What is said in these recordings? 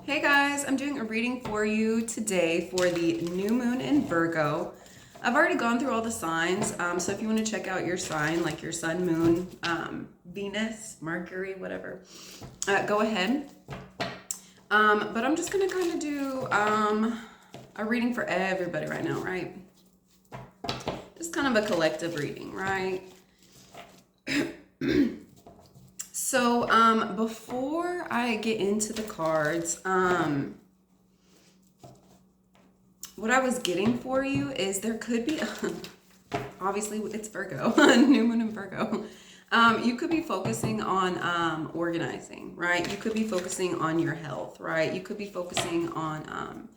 Hey guys, I'm doing a reading for you today for the new moon in Virgo. I've already gone through all the signs, so if you want to check out your sign, like your sun, moon, Venus, Mercury, whatever, go ahead. But I'm just going to kind of do a reading for everybody right now, right? Just kind of a collective reading, right? So, before I get into the cards, what I was getting for you is there could be, obviously it's Virgo, new moon in Virgo. You could be focusing on organizing, right? You could be focusing on your health, right? You could be focusing on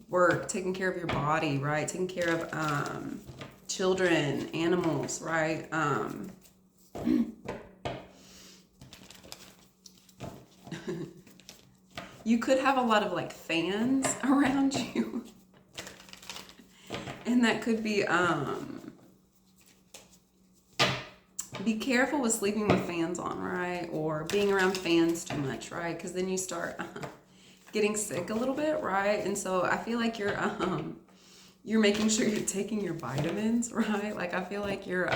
work, taking care of your body, right? Taking care of children, animals, right? You could have a lot of like fans around you. And that could be careful with sleeping with fans on, right? Or being around fans too much, right? Because then you start getting sick a little bit, right? And so I feel like you're making sure you're taking your vitamins, right? Like I feel like you're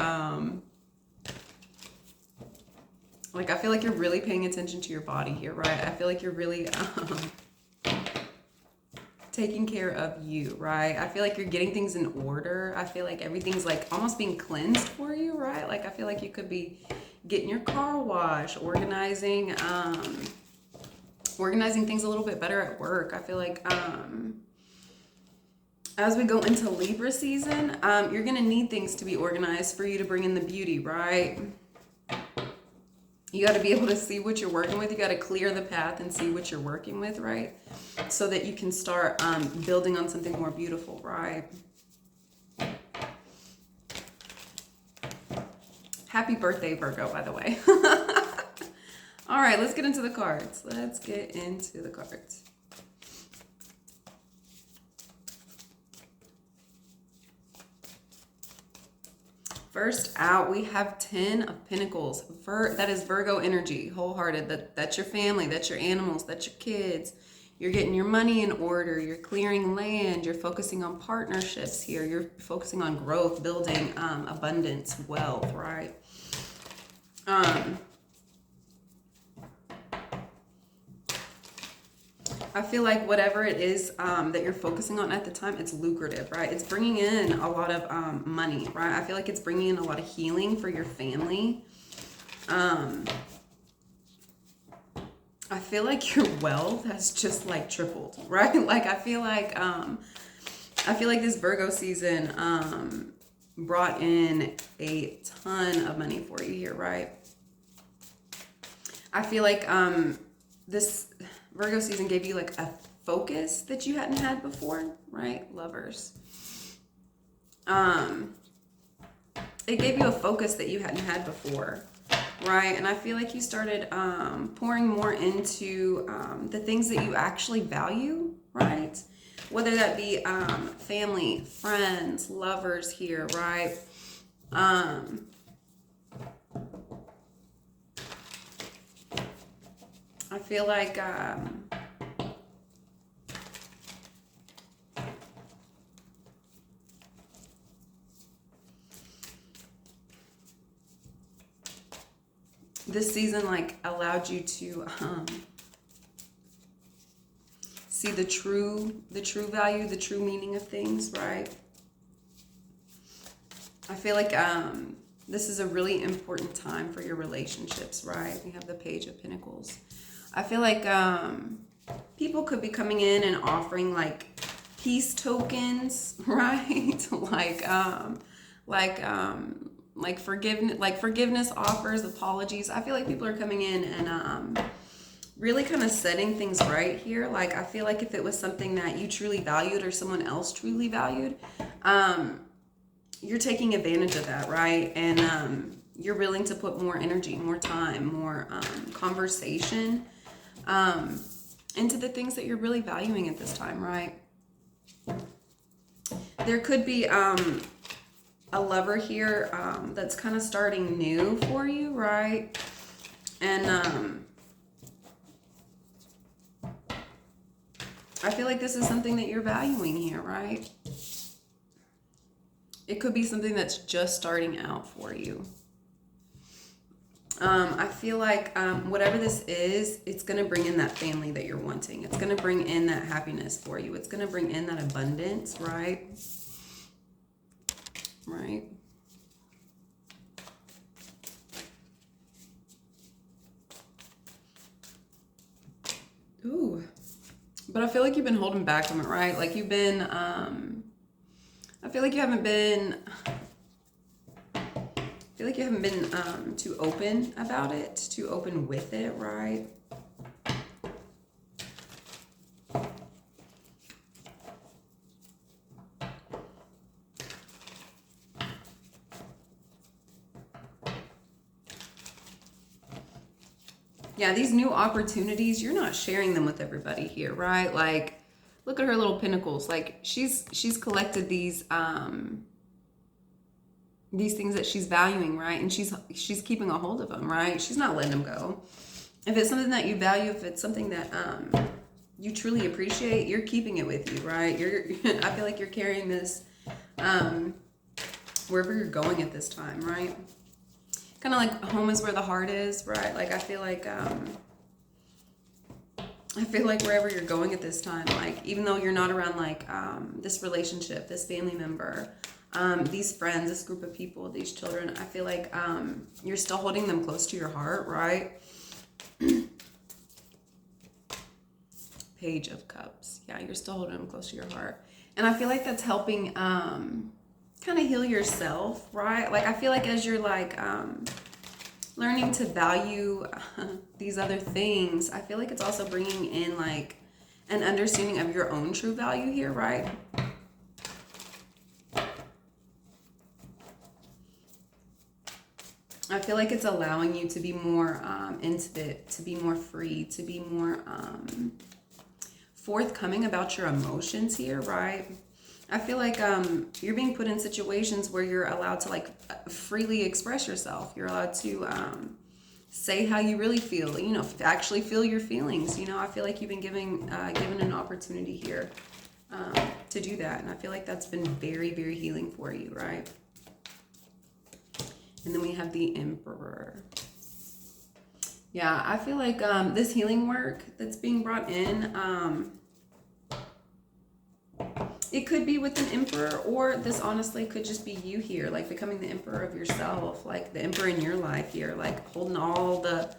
really paying attention to your body here, right? I feel like you're really taking care of you, right? I feel like you're getting things in order. I feel like everything's like almost being cleansed for you, right? Like I feel like you could be getting your car washed, organizing things a little bit better at work. I feel like as we go into Libra season, you're gonna need things to be organized for you to bring in the beauty, right? You got to be able to see what you're working with. You got to clear the path and see what you're working with, right? So that you can start building on something more beautiful, right? Happy birthday, Virgo, by the way. All right, let's get into the cards. Let's get into the cards. First out, we have 10 of Pentacles. That is Virgo energy, wholehearted. That's your family, that's your animals, that's your kids. You're getting your money in order. You're clearing land. You're focusing on partnerships here. You're focusing on growth, building abundance, wealth, right? I feel like whatever it is that you're focusing on at the time, it's lucrative, right? It's bringing in a lot of money, right? I feel like it's bringing in a lot of healing for your family. I feel like your wealth has just like tripled, right? Like I feel like this Virgo season brought in a ton of money for you here, right? I feel like this Virgo season gave you like a focus that you hadn't had before, right? Lovers. It gave you a focus that you hadn't had before, right? And I feel like you started pouring more into the things that you actually value, right? Whether that be family, friends, lovers here, right? I feel like this season like allowed you to see the true value, the true meaning of things, right? I feel like this is a really important time for your relationships, right? We have the Page of Pentacles. I feel like people could be coming in and offering like peace tokens, right? like forgiveness offers, apologies. I feel like people are coming in and really kind of setting things right here. Like I feel like if it was something that you truly valued or someone else truly valued, you're taking advantage of that, right? And you're willing to put more energy, more time, more conversation into the things that you're really valuing at this time, right? There could be a lover here that's kind of starting new for you, right? And I feel like this is something that you're valuing here, right? It could be something that's just starting out for you. I feel like whatever this is, it's going to bring in that family that you're wanting. It's going to bring in that happiness for you. It's going to bring in that abundance, right? Right. Ooh. But I feel like you've been holding back from it, right? Like you've been, I feel like you haven't been, too open about it, too open with it, right? Yeah, these new opportunities, you're not sharing them with everybody here, right? Like, look at her little pinnacles. Like, she's collected these things that she's valuing, right? And she's keeping a hold of them, right? She's not letting them go. If it's something that you value, if it's something that you truly appreciate, you're keeping it with you, right? I feel like you're carrying this wherever you're going at this time, right? Kind of like home is where the heart is, right? Like I feel like wherever you're going at this time, like even though you're not around like this relationship, this family member, these friends, this group of people, these children, I feel like you're still holding them close to your heart, right? Page of Cups. Yeah, you're still holding them close to your heart. And I feel like that's helping kind of heal yourself, right? Like I feel like as you're like learning to value these other things, I feel like it's also bringing in like an understanding of your own true value here, right? I feel like it's allowing you to be more intimate, to be more free, to be more forthcoming about your emotions here, right? I feel like you're being put in situations where you're allowed to like freely express yourself. You're allowed to say how you really feel, you know, actually feel your feelings. You know, I feel like you've been given an opportunity here to do that. And I feel like that's been very, very healing for you, right? And then we have the Emperor. Yeah, I feel like this healing work that's being brought in, it could be with an emperor, or this honestly could just be you here, like becoming the emperor of yourself, like the emperor in your life here, like holding all the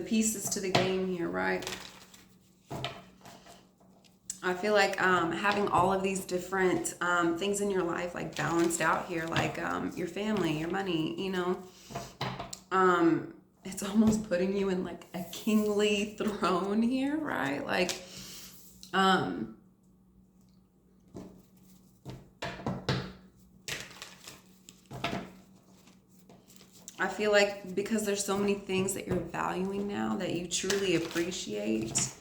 pieces to the game here, right? I feel like having all of these different things in your life like balanced out here, like your family, your money, you know, it's almost putting you in like a kingly throne here, right? Like, I feel like because there's so many things that you're valuing now that you truly appreciate,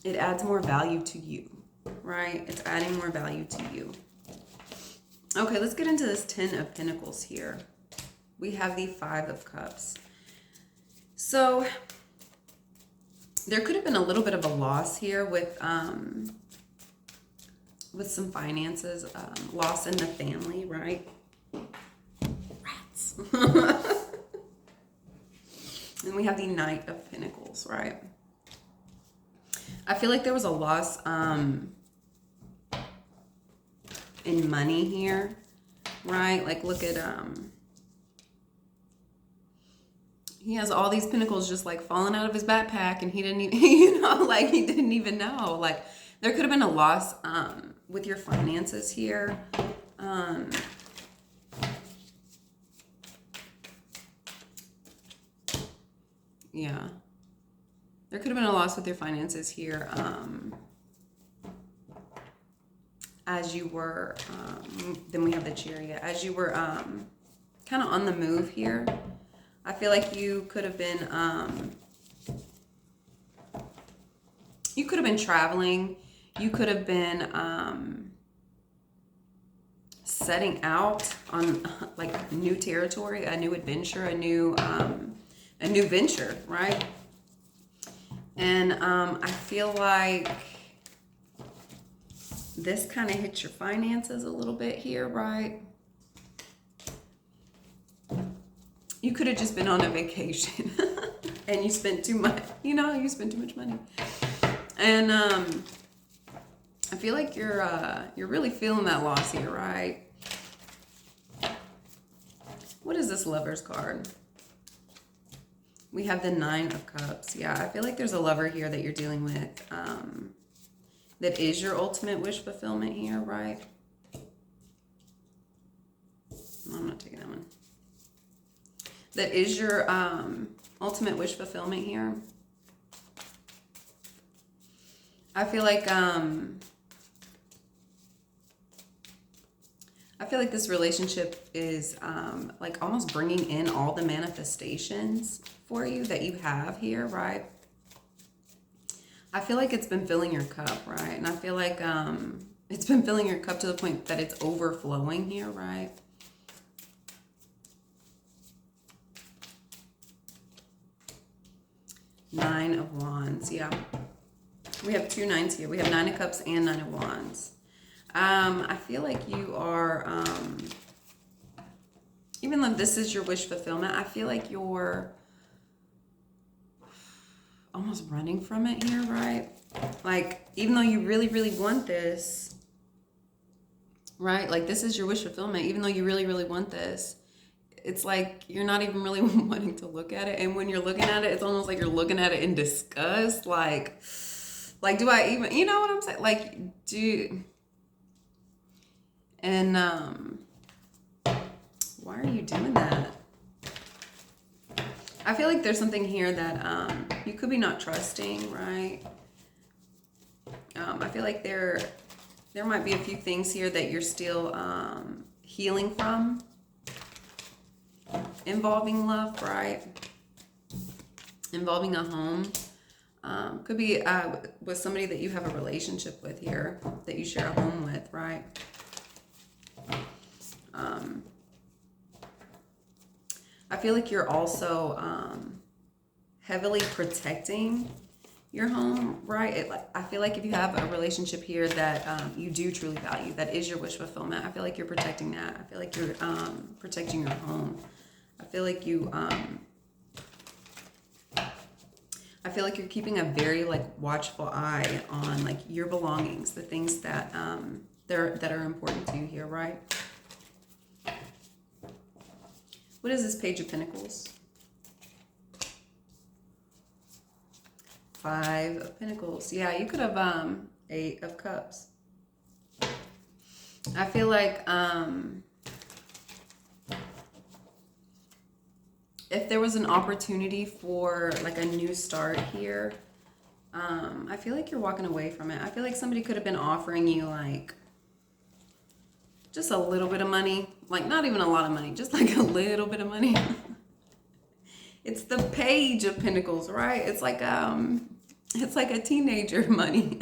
it adds more value to you, right? It's adding more value to you. Okay, let's get into this 10 of Pentacles here. We have the 5 of Cups. So there could have been a little bit of a loss here with some finances, loss in the family, right? Rats. And we have the Knight of Pentacles, right? I feel like there was a loss in money here, right? Like look at he has all these pentacles just like falling out of his backpack, and he didn't even, you know, like he didn't even know. Like there could have been a loss with your finances here. Yeah. There could have been a loss with your finances here as you were, then we have the Chariot, as you were kind of on the move here. I feel like you could have been traveling. You could have been setting out on like new territory, a new adventure, a new venture, right? And I feel like this kind of hits your finances a little bit here, right? You could have just been on a vacation and you spent too much, you spent too much money. And I feel like you're really feeling that loss here, right? What is this Lover's card? We have the 9 of Cups. Yeah, I feel like there's a lover here that you're dealing with that is your ultimate wish fulfillment here, right? I'm not taking that one. That is your ultimate wish fulfillment here. I feel like this relationship is like almost bringing in all the manifestations for you that you have here, right? I feel like it's been filling your cup, right? And I feel like it's been filling your cup to the point that it's overflowing here, right? Nine of Wands, yeah. We have 2 9s here. We have 9 of Cups and 9 of Wands. I feel like you are, even though this is your wish fulfillment, I feel like you're almost running from it here, right? Like, even though you really, really want this, right? Like, this is your wish fulfillment. Even though you really, really want this, it's like you're not even really wanting to look at it. And when you're looking at it, it's almost like you're looking at it in disgust. Like do I even, you know what I'm saying? Like, and why are you doing that? I feel like there's something here that you could be not trusting, right? I feel like there might be a few things here that you're still healing from, involving love, right? Involving a home. Could be with somebody that you have a relationship with here, that you share a home with, right? I feel like you're also heavily protecting your home, right? I feel like if you have a relationship here that you do truly value, that is your wish fulfillment, I feel like you're protecting that. I feel like you're protecting your home. I feel like you're keeping a very watchful eye on your belongings, the things that that are important to you here, right? What is this Page of Pentacles? 5 of Pentacles. Yeah, you could have 8 of Cups. I feel like if there was an opportunity for a new start here, I feel like you're walking away from it. I feel like somebody could have been offering you just a little bit of money, not even a lot of money, just a little bit of money. It's the Page of Pentacles, right? It's like a teenager money.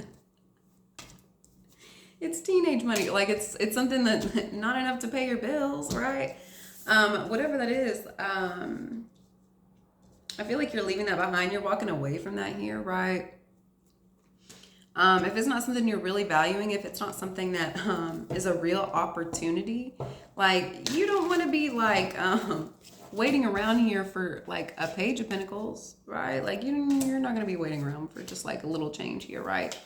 It's teenage money. It's something that not enough to pay your bills, right? Whatever that is. I feel like you're leaving that behind. You're walking away from that here, right? If it's not something you're really valuing, if it's not something that is a real opportunity, you don't want to be waiting around here for a Page of Pentacles, right? You're not going to be waiting around for just a little change here, right?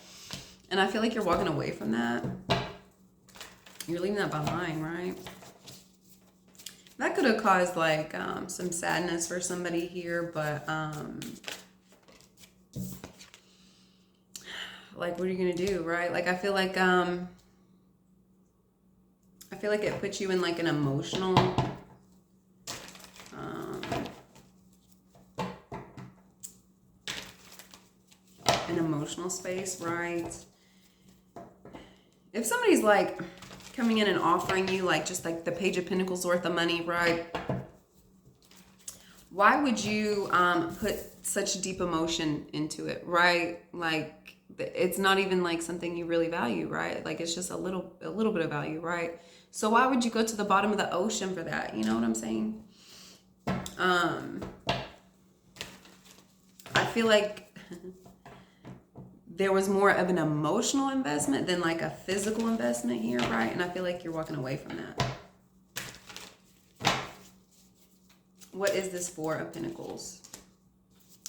And I feel like you're walking away from that. You're leaving that behind, right? That could have caused some sadness for somebody here, but what are you gonna do, right? I feel like it puts you in an emotional space, right? If somebody's coming in and offering you just the Page of Pentacles worth of money, right? Why would you put such deep emotion into it, right? It's not even something you really value, right? It's just a little bit of value, right? So why would you go to the bottom of the ocean for that? You know what I'm saying? I feel like there was more of an emotional investment than like a physical investment here, right? And I feel like you're walking away from that. What is this Four of Pentacles?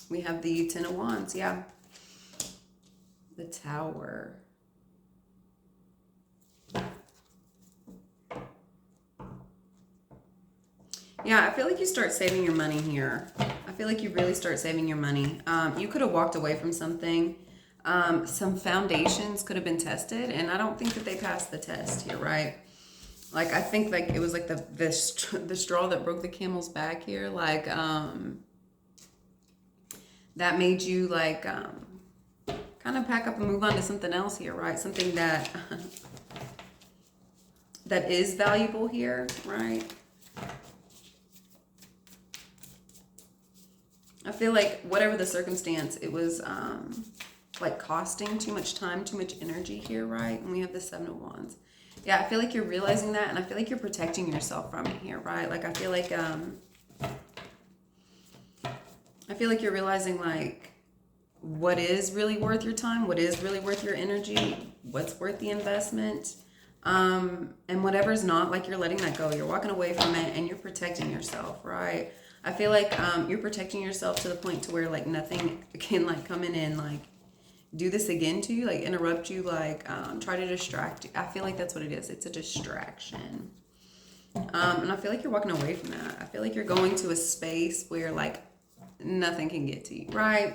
We have the Ten of Wands, yeah. The Tower. Yeah, I feel like you start saving your money here. I feel like you really start saving your money. You could have walked away from something. Some foundations could have been tested, and I don't think that they passed the test here, right? Like, I think like it was like the straw that broke the camel's back here. Like, that made you like kind of pack up and move on to something else here, right? Something that that is valuable here, right? I feel like whatever the circumstance, it was like costing too much time, too much energy here, right? And we have the Seven of Wands. Yeah, I feel like you're realizing that, and I feel like you're protecting yourself from it here, right? Like, I feel like you're realizing like what is really worth your time, what is really worth your energy, what's worth the investment, and whatever's not, like, you're letting that go. You're walking away from it, and you're protecting yourself, right? I feel like you're protecting yourself to the point to where like nothing can like come in and like do this again to you, like interrupt you, like try to distract you. I feel like that's what it is. It's a distraction. And I feel like you're walking away from that. I feel like you're going to a space where like nothing can get to you, right?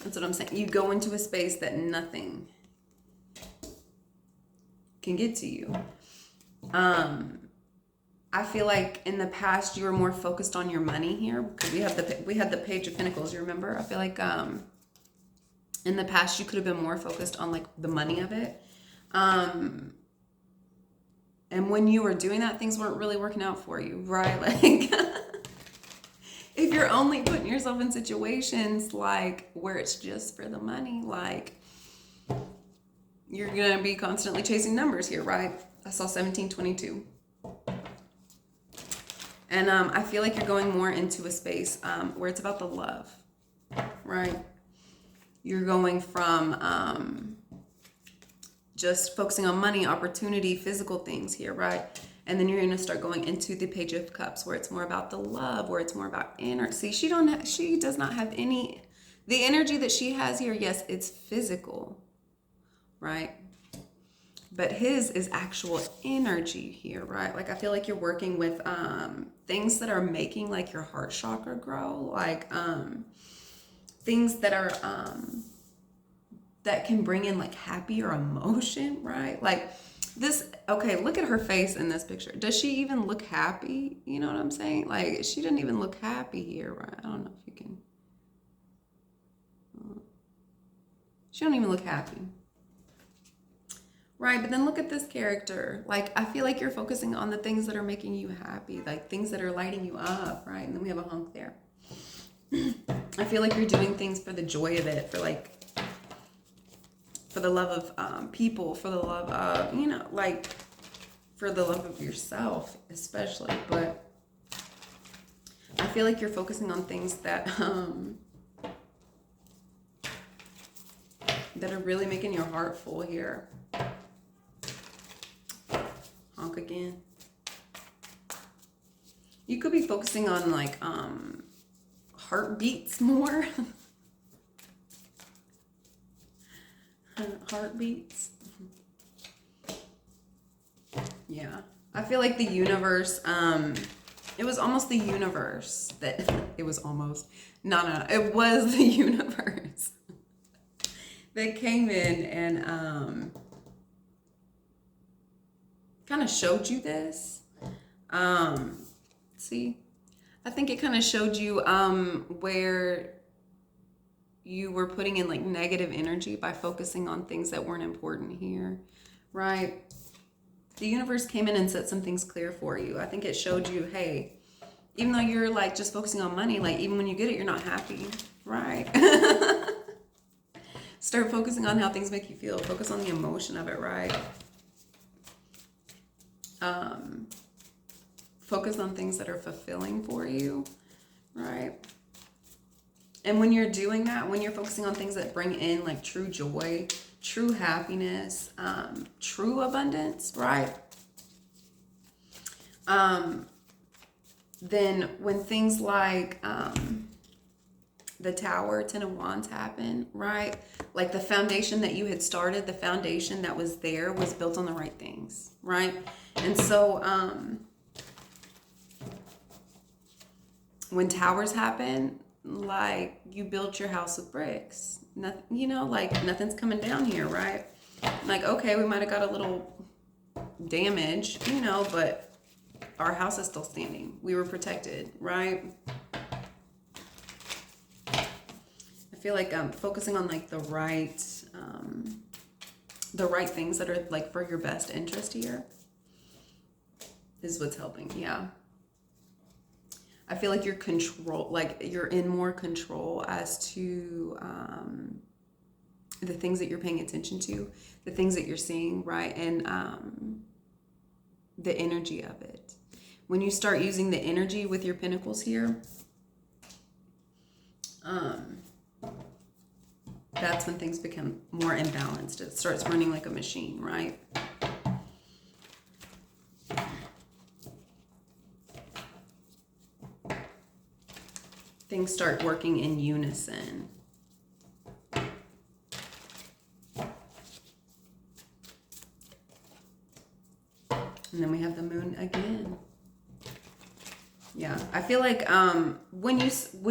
That's what I'm saying. You go into a space that nothing can get to you. I feel like in the past you were more focused on your money here, because we had the Page of Pentacles, you remember? I feel like in the past you could have been more focused on like the money of it. And when you were doing that, things weren't really working out for you, right? Like if you're only putting yourself in situations like where it's just for the money, like you're going to be constantly chasing numbers here, right? I saw 1722. And I feel like you're going more into a space where it's about the love, right? You're going from just focusing on money, opportunity, physical things here, right? And then you're going to start going into the Page of Cups, where it's more about the love, where it's more about inner. See, she does not have any, the energy that she has here. Yes, it's physical, right? But his is actual energy here, right? Like, I feel like you're working with things that are making like your heart chakra grow, like things that are that can bring in like happier emotion, right? Like this, okay, look at her face in this picture. Does she even look happy? You know what I'm saying? Like, she didn't even look happy here, right? I don't know if you can. She don't even look happy. Right, but then look at this character. Like, I feel like you're focusing on the things that are making you happy, like things that are lighting you up, right? And then we have a hunk there. I feel like you're doing things for the joy of it, for like, for the love of people, for the love of, you know, like for the love of yourself, especially. But I feel like you're focusing on things that that are really making your heart full here. Honk again. You could be focusing on like heartbeats more. Heartbeats. Yeah. I feel like the universe, it was almost the universe that, it was almost, no, it was the universe that came in and kind of showed you this. See, I think it kind of showed you where you were putting in like negative energy by focusing on things that weren't important here, right? The universe came in and set some things clear for you. I think it showed you, hey, even though you're like just focusing on money, like even when you get it, you're not happy, right? Start focusing on how things make you feel. Focus on the emotion of it, right? Focus on things that are fulfilling for you, right? And when you're doing that, when you're focusing on things that bring in like true joy, true happiness, true abundance, right? Then when things like the Tower, Ten of Wands happen, right? Like the foundation that you had started, the foundation that was there was built on the right things, right? And so when towers happen, like you built your house with bricks. Nothing, you know, like nothing's coming down here, right? Like, okay, we might have got a little damage, you know, but our house is still standing. We were protected, right? I feel like focusing on like the right things that are like for your best interest here is what's helping. Yeah. I feel like you're in more control as to the things that you're paying attention to, the things that you're seeing, right? And the energy of it. When you start using the energy with your pentacles here, that's when things become more imbalanced. It starts running like a machine, right? Things start working in unison. And then we have the moon again. Yeah, I feel like when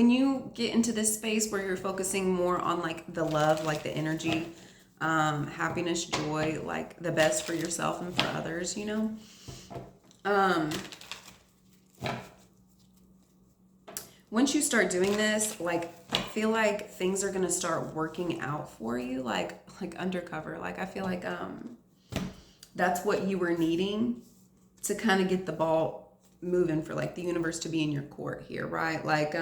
you get into this space where you're focusing more on like the love, like the energy, happiness, joy, like the best for yourself and for others, you know. Once you start doing this, like I feel like things are gonna start working out for you, like undercover. Like I feel like that's what you were needing to kind of get the ball moving for like the universe to be in your court here, right? Like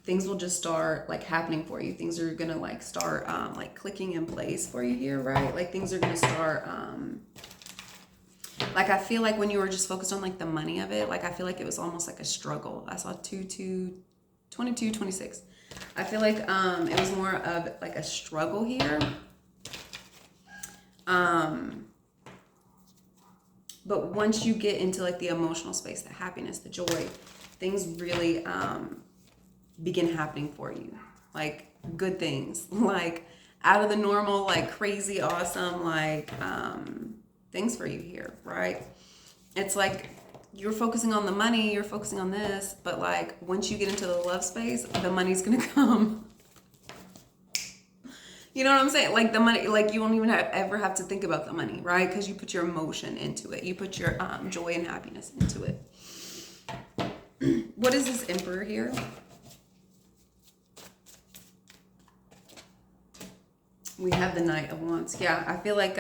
things will just start like happening for you. Things are gonna like start like clicking in place for you here, right? Like things are gonna start like I feel like when you were just focused on like the money of it, like I feel like it was almost like a struggle. I saw 22, 26. I feel like it was more of like a struggle here. But once you get into like the emotional space, the happiness, the joy, things really begin happening for you. Like good things, like out of the normal, like crazy, awesome, like things for you here, right? It's like you're focusing on the money, you're focusing on this, but like once you get into the love space, the money's gonna come. You know what I'm saying? Like the money, like you won't even ever have to think about the money, right? Because you put your emotion into it. You put your joy and happiness into it. What is this Emperor here? We have the Knight of Wands. Yeah, I feel like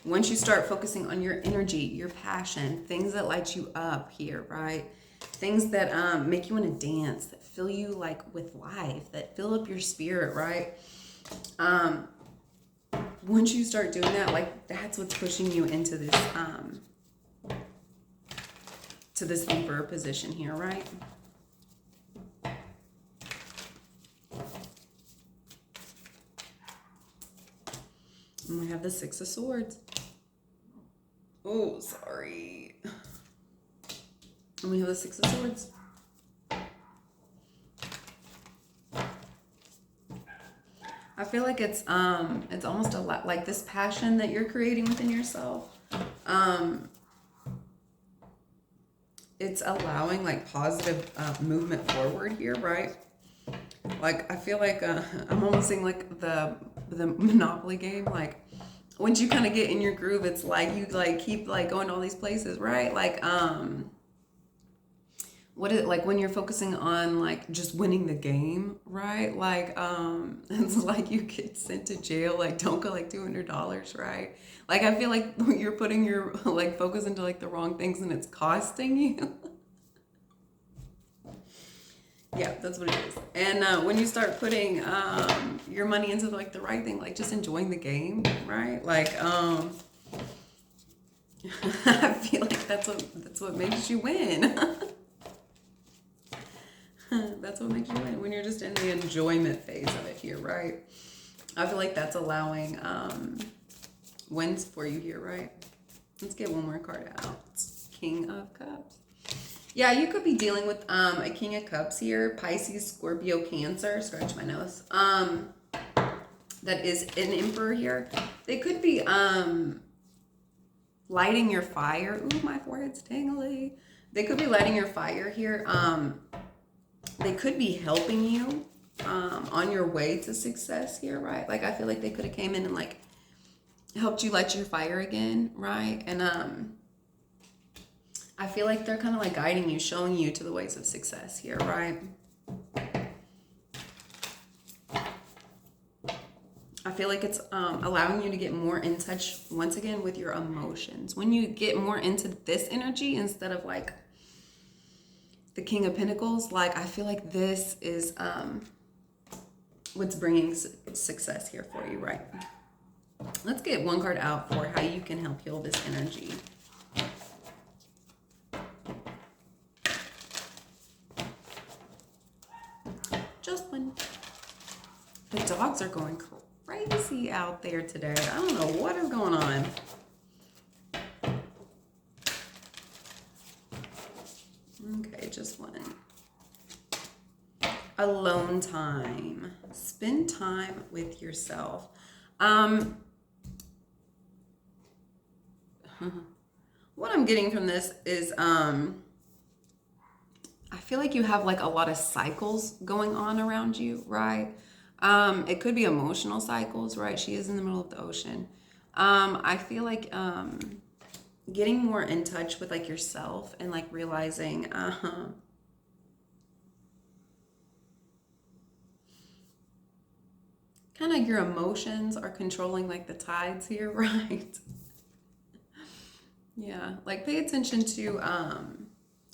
once you start focusing on your energy, your passion, things that light you up here, right? Things that make you want to dance, that fill you like with life, that fill up your spirit, right? Once you start doing that, like that's what's pushing you into this to this Emperor position here, right? And we have the Six of Swords. Oh, sorry. And we have the Six of Swords. I feel like it's almost a lot like this passion that you're creating within yourself. It's allowing like positive movement forward here, right? Like I feel like I'm almost seeing like the Monopoly game. Like once you kind of get in your groove, it's like you like keep like going to all these places, right? Like what is it like when you're focusing on like just winning the game, right? Like it's like you get sent to jail, like don't collect $200, right? Like I feel like you're putting your like focus into like the wrong things and it's costing you. Yeah, that's what it is. And when you start putting your money into like the right thing, like just enjoying the game, right? Like I feel like that's what makes you win. That's what makes you win, when you're just in the enjoyment phase of it here, right? I feel like that's allowing wins for you here, right? Let's get one more card out. King of Cups. Yeah, you could be dealing with a King of Cups here. Pisces, Scorpio, Cancer. Scratch my nose. That is an Emperor here. They could be lighting your fire. Ooh, my forehead's tingly. They could be lighting your fire here. They could be helping you on your way to success here, right? Like, I feel like they could have came in and like helped you light your fire again, right? And I feel like they're kind of like guiding you, showing you to the ways of success here, right? I feel like it's allowing you to get more in touch once again with your emotions. When you get more into this energy instead of like the King of Pentacles, like I feel like this is what's bringing success here for you, right? Let's get one card out for how you can help heal this energy. Just one. The dogs are going crazy out there today. I don't know what is going on. Okay, just one. Alone time. Spend time with yourself. What I'm getting from this is I feel like you have like a lot of cycles going on around you, right? It could be emotional cycles, right? She is in the middle of the ocean. I feel like getting more in touch with like yourself and like realizing kind of your emotions are controlling like the tides here, right? Yeah, like pay attention to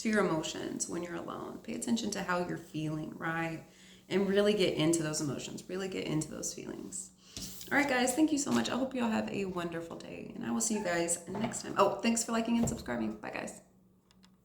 your emotions when you're alone. Pay attention to how you're feeling, right? And really get into those emotions, really get into those feelings. All right, guys, thank you so much. I hope you all have a wonderful day, and I will see you guys next time. Oh, thanks for liking and subscribing. Bye, guys.